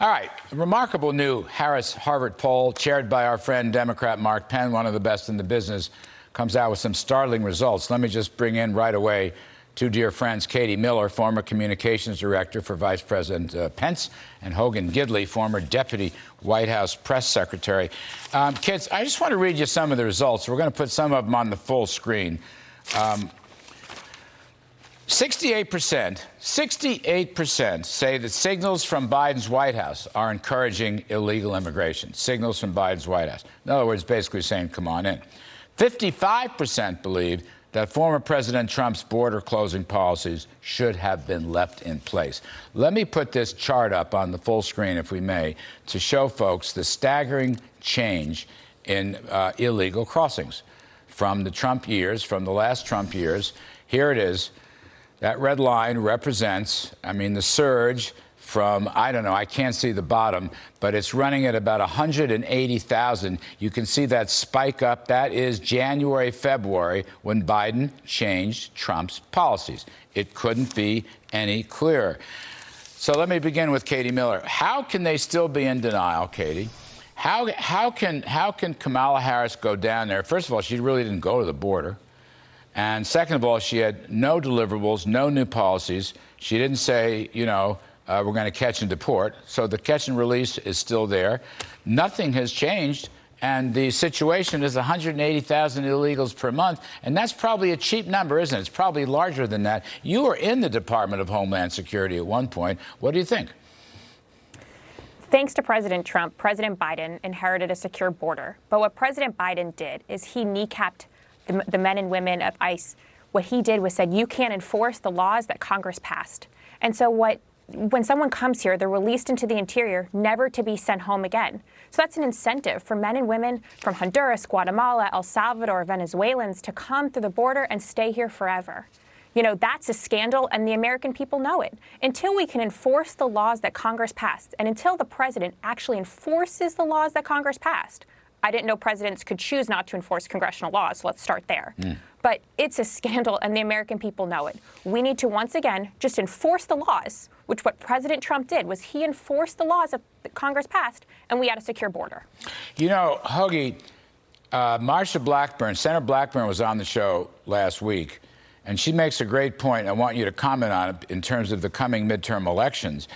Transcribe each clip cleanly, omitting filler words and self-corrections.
All right, a remarkable new Harris-Harvard poll, chaired by our friend Democrat Mark Penn, one of the best in the business, comes out with some startling results. Let me just bring in right away two dear friends, Katie Miller, former communications director for Vice President Pence, and Hogan Gidley, former deputy White House press secretary. Kids, I just want to read you some of the results. We're going to put some of them on the full screen. 68% say that signals from Biden's White House are encouraging illegal immigration. Signals from Biden's White House. In other words, basically saying, come on in. 55% believe that former President Trump's border closing policies should have been left in place. Let me put this chart up on the full screen, if we may, to show folks the staggering change in illegal crossings from the Trump years, from the last Trump years. Here it is. That red line represents, the surge from, I don't know, I can't see the bottom, but it's running at about 180,000. You can see that spike up. That is January, February, when Biden changed Trump's policies. It couldn't be any clearer. So let me begin with Katie Miller. How can they still be in denial, Katie? How can Kamala Harris go down there? First of all, she really didn't go to the border. And second of all, she had no deliverables, no new policies. She didn't say, we're going to catch and deport. So the catch and release is still there. Nothing has changed. And the situation is 180,000 illegals per month. And that's probably a cheap number, isn't it? It's probably larger than that. You were in the Department of Homeland Security at one point. What do you think? Thanks to President Trump, President Biden inherited a secure border. But what President Biden did is he kneecapped the men and women of ICE. What he did was said, you can't enforce the laws that Congress passed. And so when someone comes here, they're released into the interior, never to be sent home again. So that's an incentive for men and women from Honduras, Guatemala, El Salvador, Venezuelans to come through the border and stay here forever. That's a scandal, and the American people know it. Until we can enforce the laws that Congress passed, and until the president actually enforces the laws that Congress passed, I didn't know presidents could choose not to enforce congressional laws, so let's start there. But it's a scandal, and the American people know it. We need to, once again, just enforce the laws, which what President Trump did was he enforced the laws that Congress passed, and we had a secure border. Hoagie, Marsha Blackburn, Senator Blackburn was on the show last week, and she makes a great point. I want you to comment on it in terms of the coming midterm elections.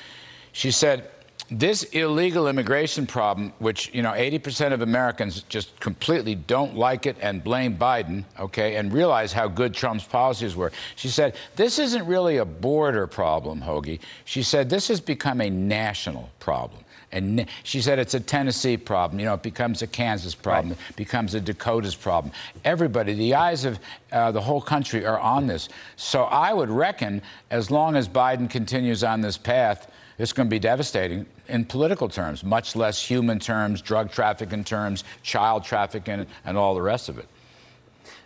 She said, this illegal immigration problem, which, 80% of Americans just completely don't like it and blame Biden, okay, and realize how good Trump's policies were. She said, this isn't really a border problem, Hoagie. She said, this has become a national problem. And she said it's a Tennessee problem. It becomes a Kansas problem. Right. It becomes a Dakota's problem. Everybody, the eyes of the whole country are on this. So I would reckon as long as Biden continues on this path, it's going to be devastating in political terms, much less human terms, drug trafficking terms, child trafficking, and all the rest of it.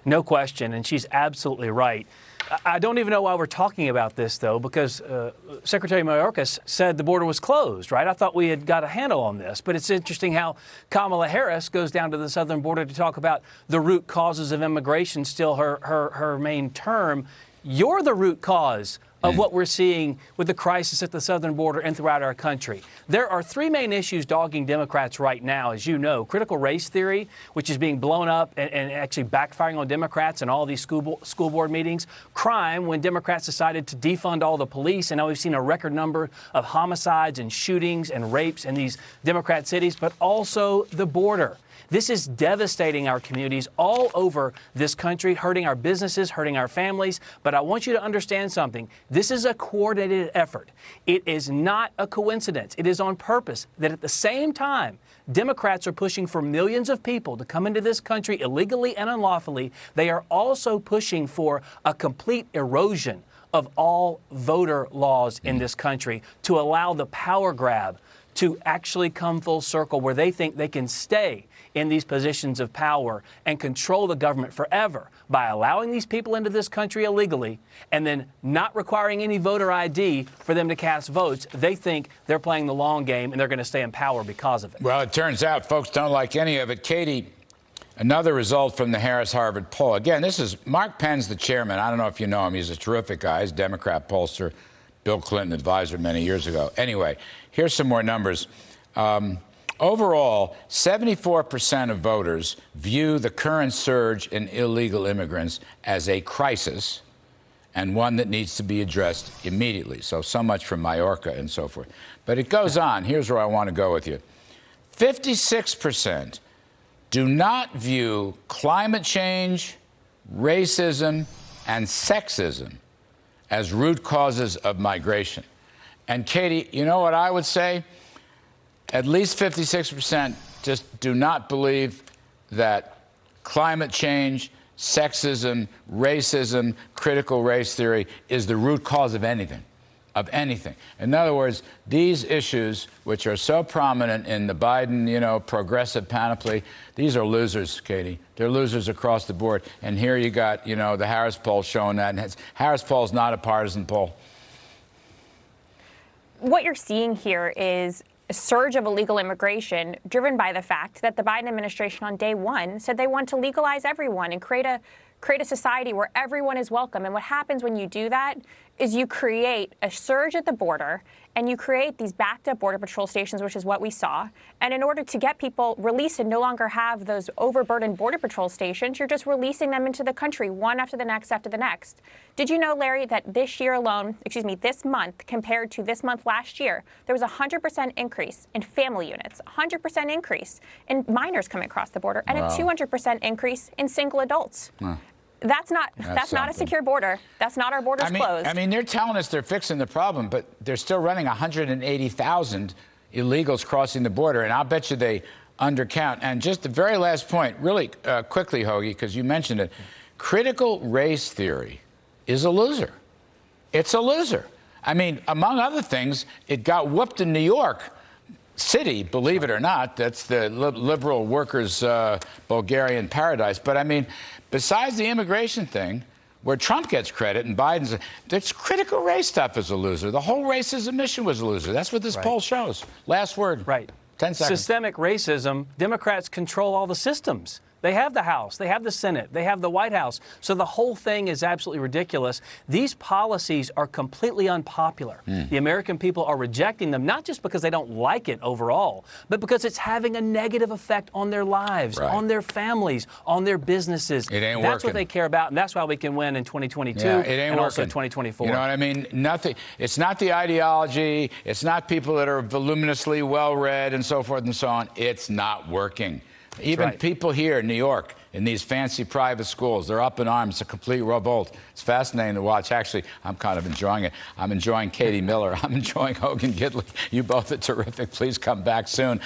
No question, and she's absolutely right. I don't even know why we're talking about this, though, because Secretary Mayorkas said the border was closed, right? I thought we had got a handle on this. But it's interesting how Kamala Harris goes down to the southern border to talk about the root causes of immigration, still her main term. You're the root cause of what we're seeing with the crisis at the southern border and throughout our country. There are three main issues dogging Democrats right now, as you know. Critical race theory, which is being blown up and actually backfiring on Democrats in all these school board meetings. Crime, when Democrats decided to defund all the police, and now we've seen a record number of homicides and shootings and rapes in these Democrat cities, but also the border. This is devastating our communities all over this country, hurting our businesses, hurting our families. But I want you to understand something. This is a coordinated effort. It is not a coincidence. It is on purpose that at the same time, Democrats are pushing for millions of people to come into this country illegally and unlawfully. They are also pushing for a complete erosion of all voter laws in this country to allow the power grab to actually come full circle, where they think they can stay in these positions of power and control the government forever by allowing these people into this country illegally and then not requiring any voter ID for them to cast votes. They think they're playing the long game and they're going to stay in power because of it. Well, it turns out folks don't like any of it. Katie, another result from the Harris-Harvard poll. Again, this is Mark Penn's the chairman. I don't know if you know him. He's a terrific guy. He's a Democrat pollster. Bill Clinton advisor many years ago. Anyway, here's some more numbers. Overall, 74% of voters view the current surge in illegal immigrants as a crisis and one that needs to be addressed immediately. So much for Majorca and so forth. But it goes on. Here's where I want to go with you. 56% do not view climate change, racism, and sexism as root causes of migration. And Katie, you know what I would say? At least 56% just do not believe that climate change, sexism, racism, critical race theory is the root cause of anything. In other words, these issues, which are so prominent in the Biden, progressive panoply, these are losers, Katie. They're losers across the board. And here you got, the Harris poll showing that. And Harris poll is not a partisan poll. What you're seeing here is a surge of illegal immigration driven by the fact that the Biden administration on day one said they want to legalize everyone and create a society where everyone is welcome. And what happens when you do that is you create a surge at the border and you create these backed up Border Patrol stations, which is what we saw. And in order to get people released and no longer have those overburdened Border Patrol stations, you're just releasing them into the country one after the next after the next. Did you know, Larry, that this month compared to this month last year, there was a 100% increase in family units, 100% increase in minors coming across the border, and a 200% increase in single adults. That's not a secure border. That's not our borders closed. I mean, they're telling us they're fixing the problem, but they're still running 180,000 illegals crossing the border, and I'll bet you they undercount. And just the very last point, really quickly, Hoagie, because you mentioned it, critical race theory is a loser. It's a loser. I mean, among other things, it got whooped in New York City, believe it or not. That's the liberal workers' Bulgarian paradise. But I mean, besides the immigration thing, where Trump gets credit and Biden's, this critical race stuff is a loser. The whole racism mission was a loser. That's what this poll shows. Last word. Right. 10 seconds. Systemic racism, Democrats control all the systems. They have the House, they have the Senate, they have the White House. So the whole thing is absolutely ridiculous. These policies are completely unpopular. The American people are rejecting them, not just because they don't like it overall, but because it's having a negative effect on their lives, on their families, on their businesses. It ain't That's working. what they care about, and that's why we can win in 2022 and also 2024. You know what I mean? Nothing. It's not the ideology. It's not people that are voluminously well-read and so forth and so on. It's not working. Even people here in New York, in these fancy private schools, they're up in arms. It's a complete revolt. It's fascinating to watch. Actually, I'm kind of enjoying it. I'm enjoying Katie Miller. I'm enjoying Hogan Gidley. You both are terrific. Please come back soon.